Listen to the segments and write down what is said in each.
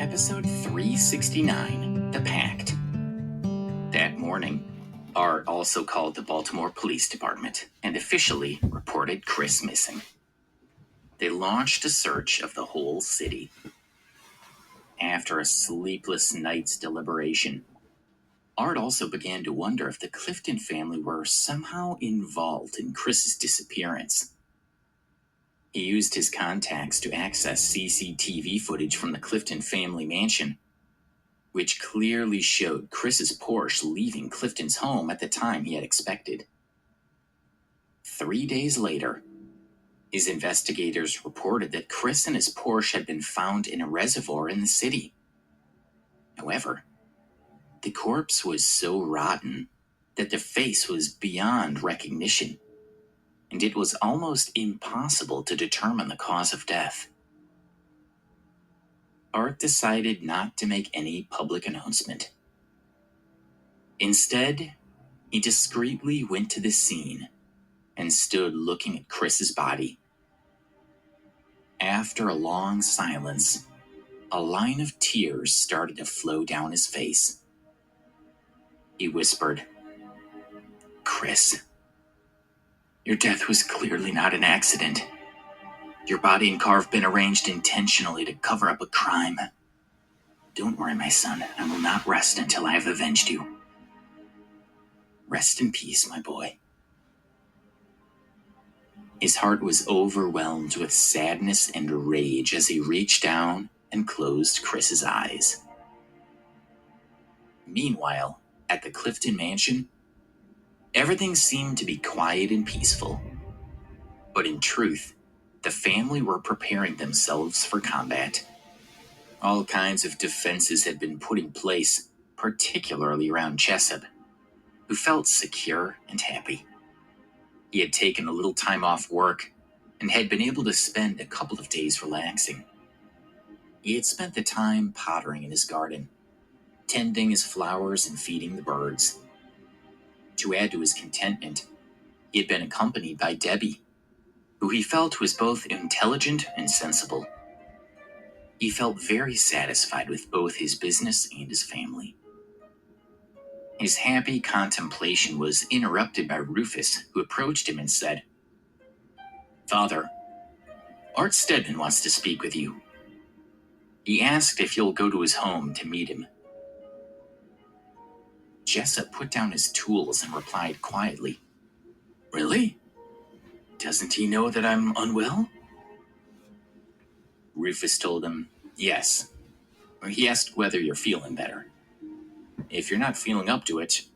Episode 369, The Pact. That morning, Art also called the Baltimore Police Department and officially reported Chris missing. They launched a search of the whole city. After a sleepless night's deliberation, Art also began to wonder if the Clifton family were somehow involved in Chris's disappearance. He used his contacts to access CCTV footage from the Clifton family mansion, which clearly showed Chris's Porsche leaving Clifton's home at the time he had expected. 3 days later, his investigators reported that Chris and his Porsche had been found in a reservoir in the city. However, the corpse was so rotten that the face was beyond recognition, and it was almost impossible to determine the cause of death. Art decided not to make any public announcement. Instead, he discreetly went to the scene and stood looking at Chris's body. After a long silence, a line of tears started to flow down his face. He whispered, "Chris, your death was clearly not an accident. Your body and car have been arranged intentionally to cover up a crime. Don't worry, my son. I will not rest until I have avenged you. Rest in peace, my boy." His heart was overwhelmed with sadness and rage as he reached down and closed Chris's eyes. Meanwhile, at the Clifton mansion, everything seemed to be quiet and peaceful. But in truth, the family were preparing themselves for combat. All kinds of defenses had been put in place, particularly around Jessup, who felt secure and happy. He had taken a little time off work and had been able to spend a couple of days relaxing. He had spent the time pottering in his garden, tending his flowers and feeding the birds. To add to his contentment, he had been accompanied by Debbie, who he felt was both intelligent and sensible. He felt very satisfied with both his business and his family. His happy contemplation was interrupted by Rufus, who approached him and said, "Father, Art Stedman wants to speak with you. He asked if you'll go to his home to meet him." Jessup put down his tools and replied quietly, "Really? Doesn't he know that I'm unwell?" Rufus told him, "Yes. He asked whether you're feeling better. If you're not feeling up to it,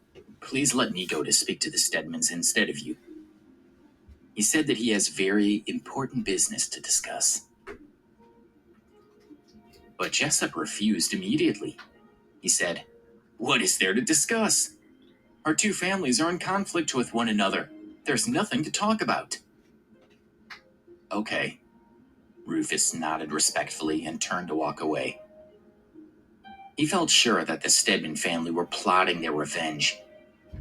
please let me go to speak to the Stedmans instead of you. He said that he has very important business to discuss." But Jessup refused immediately. He said, "What is there to discuss? Our two families are in conflict with one another. There's nothing to talk about." "Okay." Rufus nodded respectfully and turned to walk away. He felt sure that the Stedman family were plotting their revenge,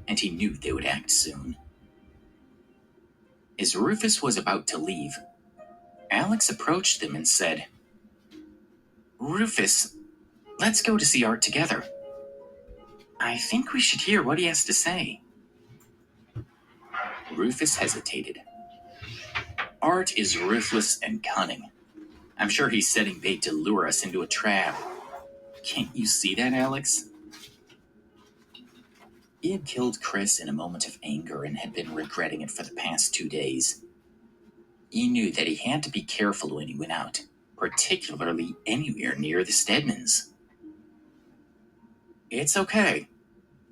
and he knew they would act soon. As Rufus was about to leave, Alex approached them and said, "Rufus, let's go to see Art together. I think we should hear what he has to say." Rufus hesitated. Art is ruthless and cunning. I'm sure he's setting bait to lure us into a trap. Can't you see that, Alex? He had killed Chris in a moment of anger and had been regretting it for the past 2 days. He knew that he had to be careful when he went out, particularly anywhere near the Stedmans. "It's okay.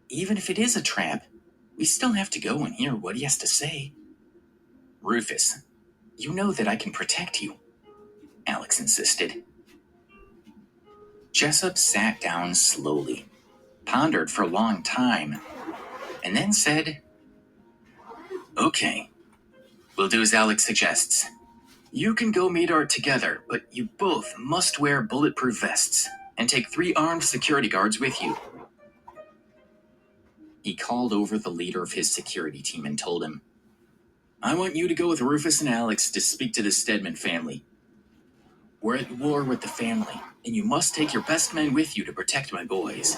Even if it is a trap, we still have to go and hear what he has to say." "Rufus, you know that I can protect you," Alex insisted. Jessup sat down slowly, pondered for a long time, and then said, "Okay, we'll do as Alex suggests. You can go meet Art together, but you both must wear bulletproof vests and take 3 armed security guards with you." He called over the leader of his security team and told him, "I want you to go with Rufus and Alex to speak to the Stedman family. We're at war with the family, and you must take your best men with you to protect my boys.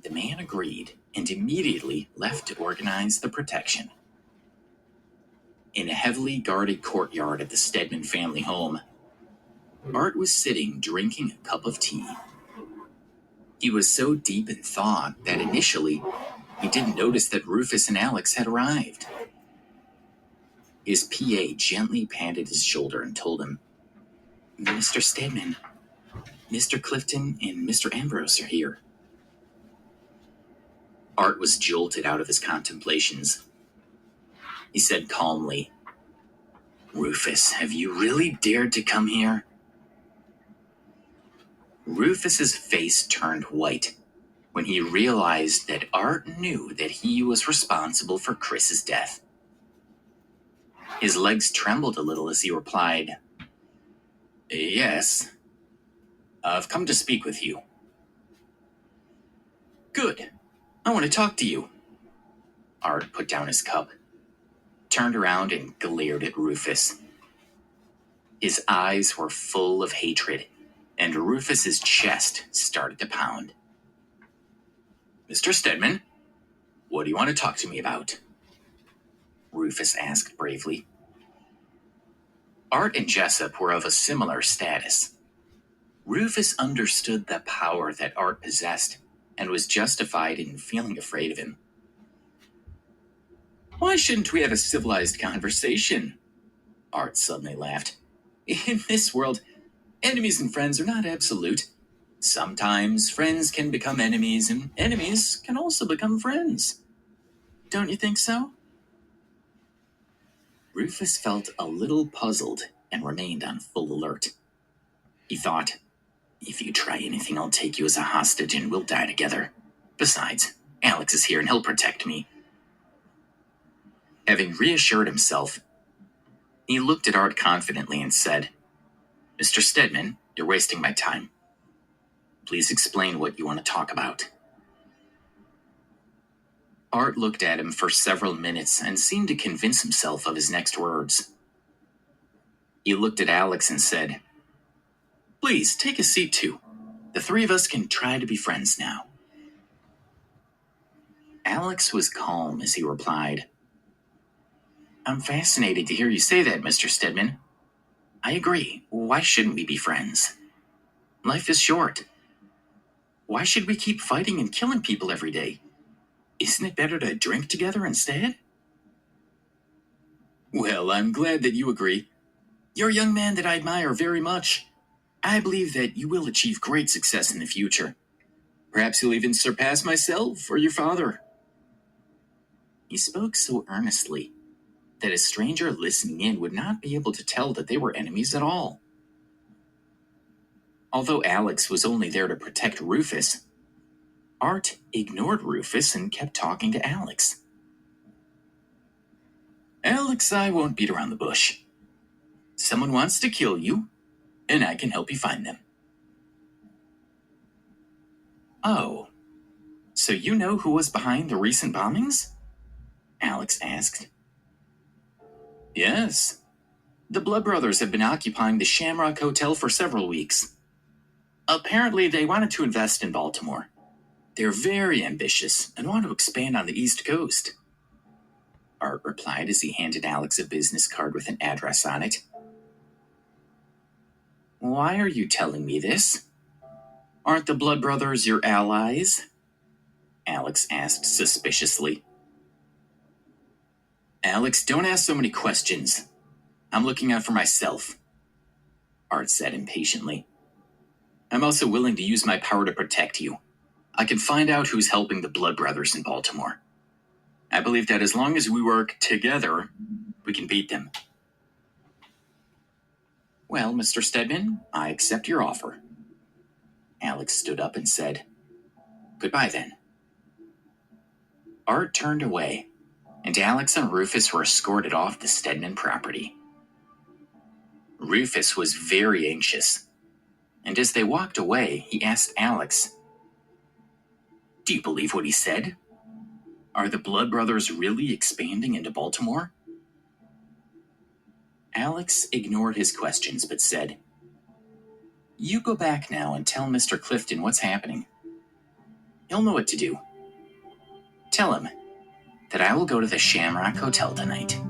The man agreed and immediately left to organize the protection. In a heavily guarded courtyard at the Stedman family home, Art was sitting drinking a cup of tea. He was so deep in thought that initially he didn't notice that Rufus and Alex had arrived. His PA gently patted his shoulder and told him, "Mr. Stedman, Mr. Clifton, and Mr. Ambrose are here." Art was jolted out of his contemplations. He said calmly, "Rufus, have you really dared to come here?" Rufus's face turned white when he realized that Art knew that he was responsible for Chris's death. His legs trembled a little as he replied, "Yes, I've come to speak with you." "Good. I want to talk to you." Art put down his cup, turned around, and glared at Rufus. His eyes were full of hatred, and Rufus's chest started to pound. "Mr. Stedman, what do you want to talk to me about?" Rufus asked bravely. Art and Jessup were of a similar status. Rufus understood the power that Art possessed and was justified in feeling afraid of him. "Why shouldn't we have a civilized conversation?" Art suddenly laughed. "In this world, enemies and friends are not absolute. Sometimes friends can become enemies, and enemies can also become friends. Don't you think so?" Rufus felt a little puzzled and remained on full alert. He thought, "If you try anything, I'll take you as a hostage and we'll die together. Besides, Alex is here and he'll protect me." Having reassured himself, he looked at Art confidently and said, "Mr. Stedman, you're wasting my time. Please explain what you want to talk about." Art looked at him for several minutes and seemed to convince himself of his next words. He looked at Alex and said, "Please, take a seat too. The three of us can try to be friends now." Alex was calm as he replied, "I'm fascinated to hear you say that, Mr. Stedman. I agree. Why shouldn't we be friends? Life is short. Why should we keep fighting and killing people every day? Isn't it better to drink together instead?" "Well, I'm glad that you agree. You're a young man that I admire very much. I believe that you will achieve great success in the future. Perhaps you'll even surpass myself or your father." He spoke so earnestly that a stranger listening in would not be able to tell that they were enemies at all. Although Alex was only there to protect Rufus, Art ignored Rufus and kept talking to Alex. "Alex, I won't beat around the bush. Someone wants to kill you, and I can help you find them." "Oh, so you know who was behind the recent bombings?" Alex asked. "Yes. The Blood Brothers have been occupying the Shamrock Hotel for several weeks. Apparently, they wanted to invest in Baltimore. They're very ambitious and want to expand on the East Coast." Art replied as he handed Alex a business card with an address on it. "Why are you telling me this? Aren't the Blood Brothers your allies?" Alex asked suspiciously. "Alex, don't ask so many questions. I'm looking out for myself," Art said impatiently. "I'm also willing to use my power to protect you. I can find out who's helping the Blood Brothers in Baltimore. I believe that as long as we work together, we can beat them." "Well, Mr. Stedman, I accept your offer." Alex stood up and said, "Goodbye then." Art turned away, and Alex and Rufus were escorted off the Stedman property. Rufus was very anxious, and as they walked away, he asked Alex, "Do you believe what he said? Are the Blood Brothers really expanding into Baltimore?" Alex ignored his questions but said, "You go back now and tell Mr. Clifton what's happening. He'll know what to do. Tell him that I will go to the Shamrock Hotel tonight.